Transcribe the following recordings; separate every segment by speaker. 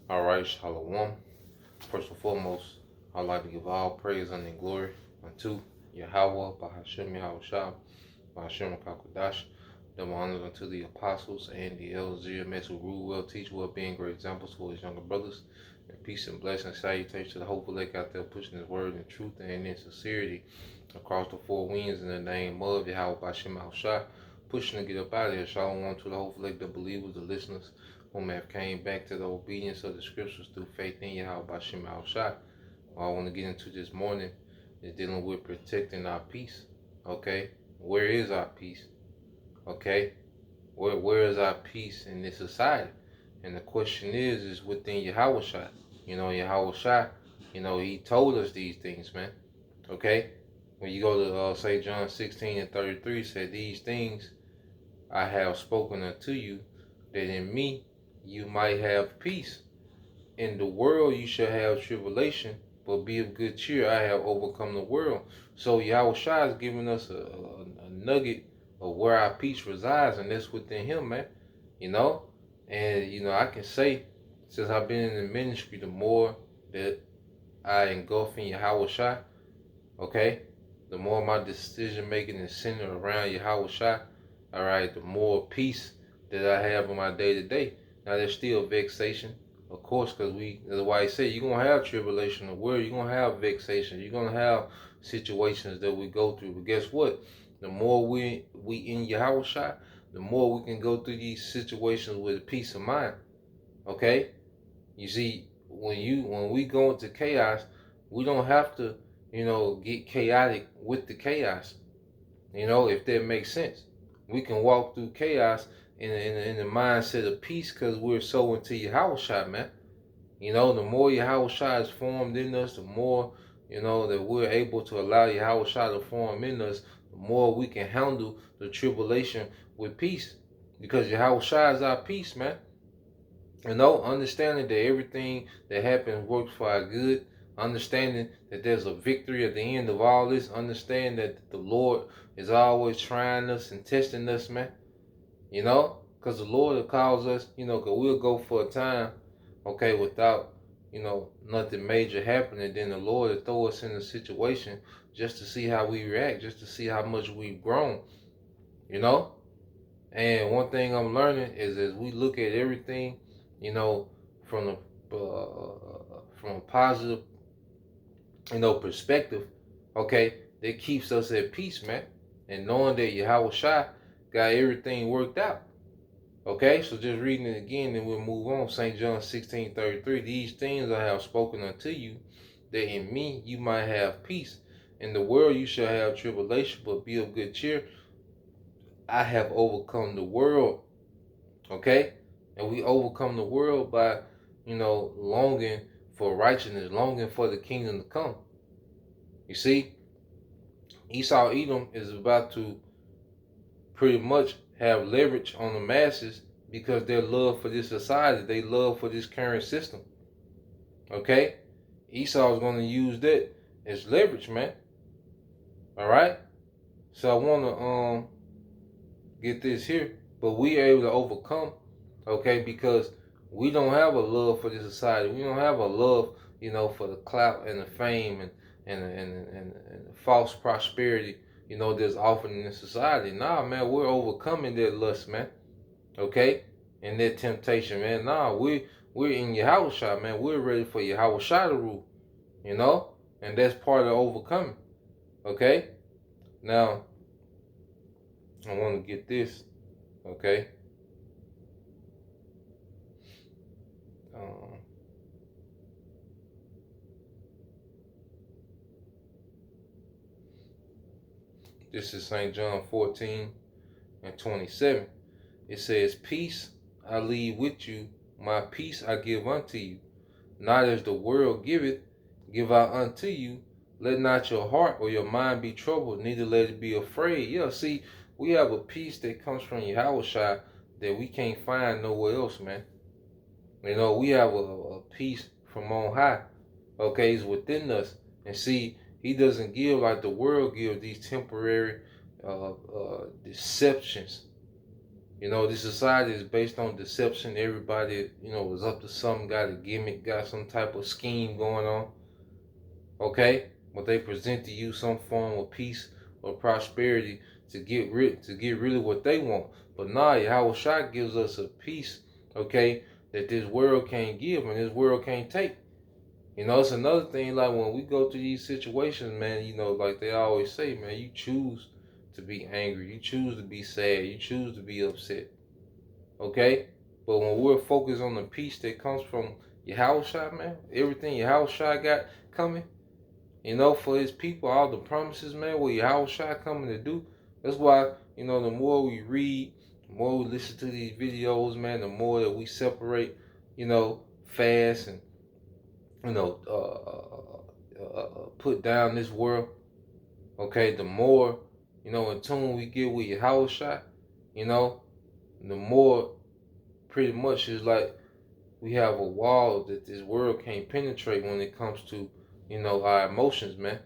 Speaker 1: All right, Shalom. First and foremost, I'd like to give all praise and glory unto Yahweh, Bahashem Yahushua, Bahashem Kakodash, them honors unto the apostles and the elders, who rule well, teach well, being great examples for his younger brothers. And peace and blessing, salutation to the hopeful lake out there pushing his word in truth and in sincerity across the four winds in the name of Yahweh, Bahashem Yahushua, pushing to get up out of here. Shalom to the hopeful lake, the believers, the listeners, whom have came back to the obedience of the scriptures through faith in Yahweh Bashim Al Shai. What I want to get into this morning is dealing with protecting our peace. Okay? Where is our peace? Okay? Where is our peace in this society? And the question is within Yahweh Shai. Yahweh Shai, he told us these things, man. Okay? When you go to say John 16:33, said, "These things I have spoken unto you, that in me you might have peace. In the world you shall have tribulation, but be of good cheer. I have overcome the world." So Yahweh Shai is giving us a nugget of where our peace resides, and that's within Him, man. And I can say, since I've been in the ministry, the more that I engulf in Yahweh Shai, okay, the more my decision making is centered around Yahweh Shai, all right, the more peace that I have in my day to day. Now there's still vexation, of course, because that's why I say you're gonna have tribulation in the world, you're gonna have vexation, you're gonna have situations that we go through. But guess what? The more we in Yahweh Shai, the more we can go through these situations with peace of mind. Okay? You see, when we go into chaos, we don't have to, get chaotic with the chaos. If that makes sense. We can walk through chaos in the mindset of peace because we're so into Yahweh Shai, man. The more Yahweh Shai is formed in us, the more, that we're able to allow Yahweh Shai to form in us, the more we can handle the tribulation with peace. Because Yahweh Shai is our peace, man. Understanding that everything that happens works for our good, understanding that there's a victory at the end of all this, understand that the Lord is always trying us and testing us, man. Because the Lord calls us, because we'll go for a time, okay, without, nothing major happening. Then the Lord will throw us in a situation just to see how we react, just to see how much we've grown, you know? And one thing I'm learning is as we look at everything, from a positive, perspective, okay, that keeps us at peace, man. And knowing that Yahweh Shai got everything worked out. Okay, so just reading it again, then we'll move on. St. John 16:33. "These things I have spoken unto you, that in me you might have peace. In the world you shall have tribulation, but be of good cheer. I have overcome the world." Okay? And we overcome the world by, longing for righteousness, longing for the kingdom to come. You see, Esau Edom is about to pretty much have leverage on the masses because their love for this society, their love for this current system. Okay? Esau is going to use that as leverage, man. All right? So I want to get this here, but we are able to overcome, okay, because we don't have a love for this society. We don't have a love, for the clout and the fame and false prosperity, that's offered in this society. Nah, man, we're overcoming that lust, man. Okay? And that temptation, man. Nah, we're in Yahweh Shai, man. We're ready for Yahweh Shai to rule, and that's part of overcoming. Okay? Now, I want to get this, okay? This is St. John 14:27. It says, "Peace I leave with you, my peace I give unto you. Not as the world giveth, give I unto you. Let not your heart or your mind be troubled, neither let it be afraid." Yeah, see, we have a peace that comes from Yahweh Shai that we can't find nowhere else, man. We have a peace from on high, okay, it's within us. And see, He doesn't give like the world gives, these temporary deceptions. You know, this society is based on deception. Everybody, you know, is up to something, got a gimmick, got some type of scheme going on. Okay? But they present to you some form of peace or prosperity to get really what they want. But nah, Yahweh Shai gives us a peace, okay, that this world can't give and this world can't take. You know, it's another thing, like when we go through these situations, man, you know, like they always say, man, you choose to be angry, you choose to be sad, you choose to be upset. Okay? But when we're focused on the peace that comes from Yahweh Shai, man, everything Yahweh Shai got coming, you know, for his people, all the promises, man, what Yahweh Shai coming to do. That's why, you know, the more we read, the more we listen to these videos, man, the more that we separate, you know, fast and, you know, put down this world, okay, the more, you know, in tune we get with Yahweh Shai, you know, the more pretty much is like we have a wall that this world can't penetrate when it comes to, you know, our emotions, man.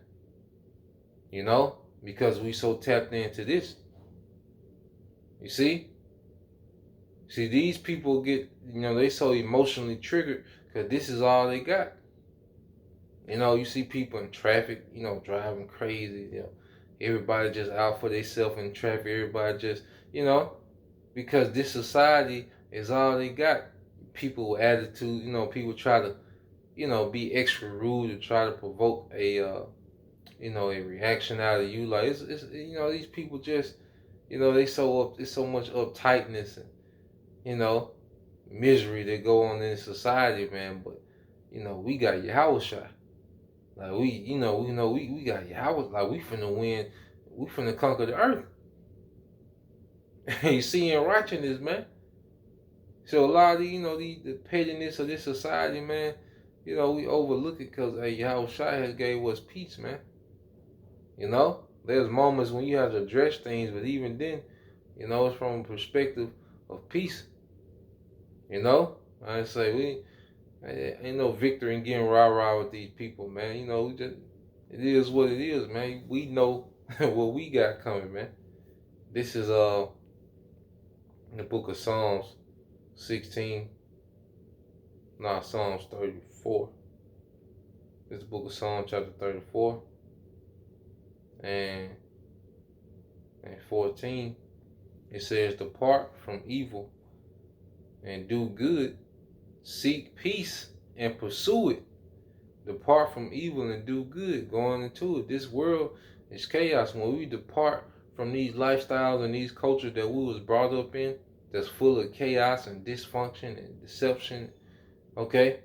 Speaker 1: You know, because we so tapped into this. You see? See, these people get, you know, they so emotionally triggered because this is all they got. You know, you see people in traffic, you know, driving crazy. You know, everybody just out for themselves in traffic. Everybody just, you know, because this society is all they got. People with attitude, you know, people try to, you know, be extra rude to try to provoke a, you know, a reaction out of you. Like it's you know, these people just, you know, they so up, it's so much uptightness and, you know, misery that go on in society, man. But you know, we got Yahweh Shai. Like we got Yahweh. Like we finna win. We finna conquer the earth. You see and watching this, man. So a lot of the, you know, the pettiness of this society, man. You know, we overlook it because hey, Yahweh Shai has gave us peace, man. You know, there's moments when you have to address things, but even then, you know, it's from a perspective of peace. You know, I say we ain't no victory in getting rah-rah with these people, man. You know, we just, it is what it is, man. We know what we got coming, man. This is the book of Psalms 16, Psalms 34. This is the book of Psalms chapter 34 and 14. It says, "Depart from evil and do good, seek peace and pursue it." Depart from evil and do good, going into it. This world is chaos. When we depart from these lifestyles and these cultures that we was brought up in, that's full of chaos and dysfunction and deception, okay?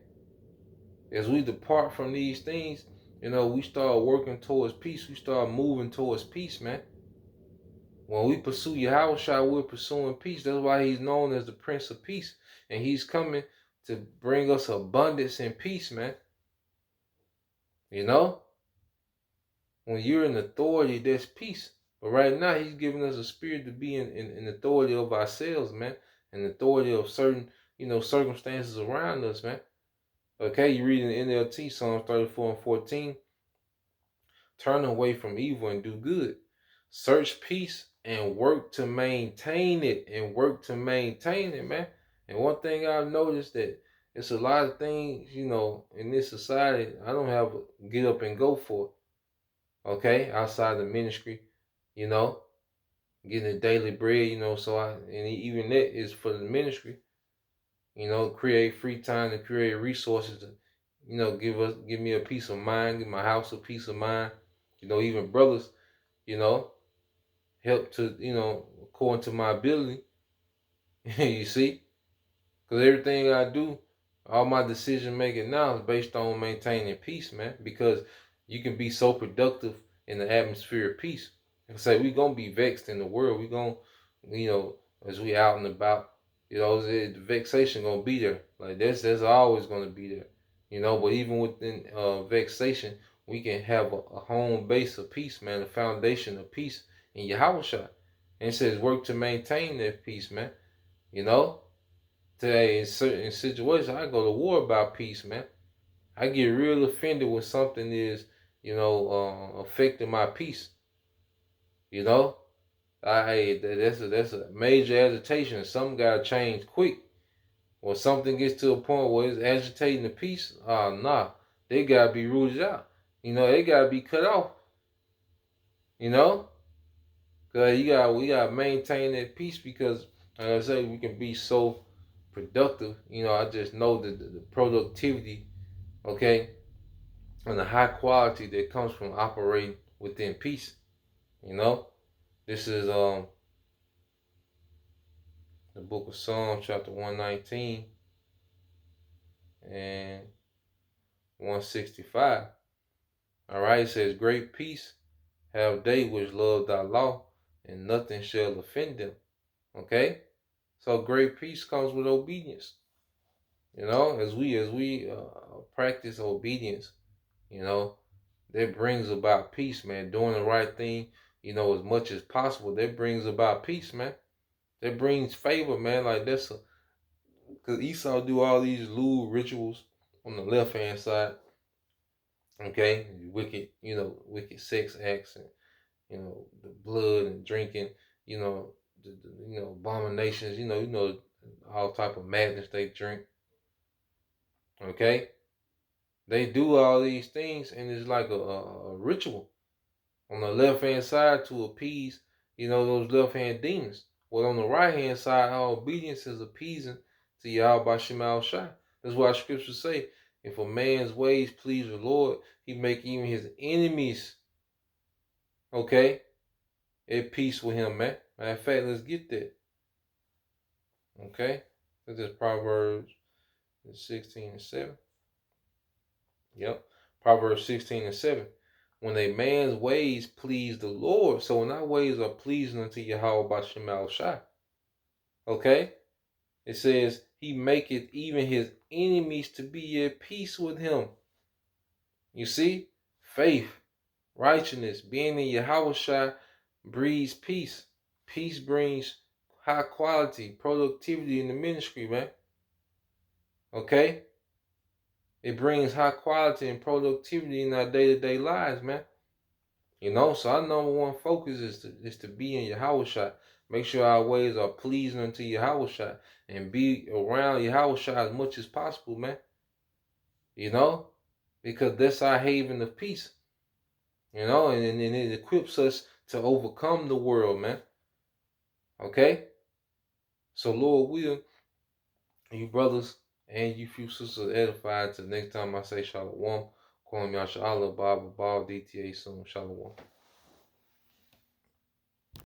Speaker 1: As we depart from these things, you know, we start working towards peace. We start moving towards peace, man. When we pursue Yahweh, we're pursuing peace. That's why he's known as the Prince of Peace. And he's coming to bring us abundance and peace, man. You know? When you're in authority, there's peace. But right now, he's giving us a spirit to be in authority of ourselves, man. And authority of certain, you know, circumstances around us, man. Okay, you read in the NLT, Psalms 34 and 14. Turn away from evil and do good. Search peace and work to maintain it. Man. And one thing I've noticed that it's a lot of things, you know, in this society, I don't have a get up and go for. Okay, outside the ministry, you know, getting the daily bread, you know, and even that is for the ministry, you know, create free time to create resources to, you know, give me a peace of mind, give my house a peace of mind, you know, even brothers, you know, help to, you know, according to my ability, you see, because everything I do, all my decision making now is based on maintaining peace, man, because you can be so productive in the atmosphere of peace. And say we gonna be vexed in the world. We gonna, you know, as we out and about, you know, the vexation gonna be there. Like that's always gonna be there, you know. But even within vexation, we can have a home base of peace, man, a foundation of peace in Yahweh Shai. And it says work to maintain that peace, man. You know, today in certain situations, I go to war about peace, man. I get real offended when something is, you know, affecting my peace. You know, That's a major agitation. Something gotta change quick. When something gets to a point where it's agitating the peace, nah, they gotta be rooted out. They gotta be cut off. You know, cause we gotta maintain that peace because, like I say, we can be so productive. I just know that the productivity, okay, and the high quality that comes from operating within peace. You know, this is the book of Psalms, chapter 119 and 165. All right, it says, "Great peace have they which love thy law, and nothing shall offend them." Okay, so great peace comes with obedience. As we practice obedience, that brings about peace, man. Doing the right thing, as much as possible, that brings about peace, man. That brings favor, man. Like because Esau do all these lewd rituals on the left hand side. Okay, wicked, wicked sex acts and the blood and drinking, abominations, all type of madness they drink. Okay, they do all these things, and it's like a ritual on the left hand side to appease, those left hand demons. Well, on the right hand side, our obedience is appeasing to Yahweh Shemal Shai. That's why scriptures say, if a man's ways please the Lord, he make even his enemies, okay, at peace with him, man. Matter of fact, let's get that. Okay? This is Proverbs 16 and 7. Yep. Proverbs 16 and 7. When a man's ways please the Lord, so when our ways are pleasing unto Yahweh by Shemal Shai, okay? It says, he maketh even his enemies to be at peace with him. You see? Faith, righteousness, being in Yahweh Shai breeds peace. Peace brings high quality, productivity in the ministry, man. Okay? It brings high quality and productivity in our day-to-day lives, man. So our number one focus is to be in Yahweh Shai. Make sure our ways are pleasing unto Yahweh Shai and be around Yahweh Shai as much as possible, man. Because that's our haven of peace. And it equips us to overcome the world, man. Okay? So Lord will, you brothers and you few sisters edified till next time I say Shalom. Calling y'all Shalom, Bob, DTA soon. Shalom.